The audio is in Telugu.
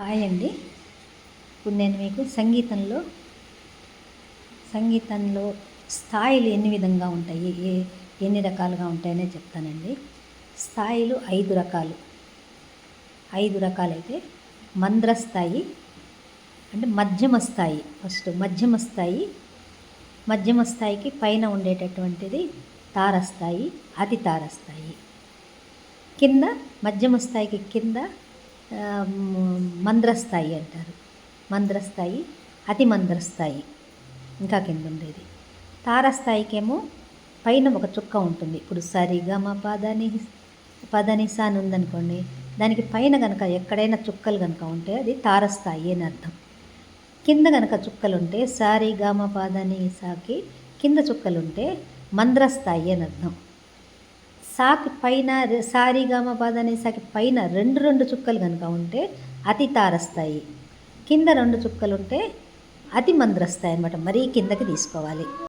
హాయ్ అండి. ఇప్పుడు నేను మీకు సంగీతంలో స్థాయిలు ఎన్ని విధంగా ఉంటాయి, ఎన్ని రకాలుగా ఉంటాయనే చెప్తానండి. స్థాయిలు 5 రకాలు. 5 రకాలైతే మంద్ర స్థాయి అంటే మధ్యమ స్థాయి. ఫస్ట్ మధ్యమ స్థాయికి పైన ఉండేటటువంటిది తారస్థాయి, అతి తారస్థాయి. కింద మధ్యమ స్థాయికి కింద మంద్రస్థాయి అంటారు. మంద్రస్థాయి, అతి మంద్రస్థాయి ఇంకా కింద ఉండేది. తారస్థాయికేమో పైన ఒక చుక్క ఉంటుంది. ఇప్పుడు సరిగమ పదని అని ఉందనుకోండి, దానికి పైన కనుక ఎక్కడైనా చుక్కలు కనుక ఉంటే అది తారస్థాయి అని అర్థం. కింద కనుక చుక్కలుంటే సరిగమ సాకి కింద చుక్కలుంటే మంద్రస్థాయి అని అర్థం. సాకి పైన సారిగమ సాకి పైన రెండు చుక్కలు కనుక ఉంటే అతి తారస్థాయి. కింద 2 చుక్కలు ఉంటే అతి మంద్రస్థాయి అనమాట. మరీ కిందకి తీసుకోవాలి.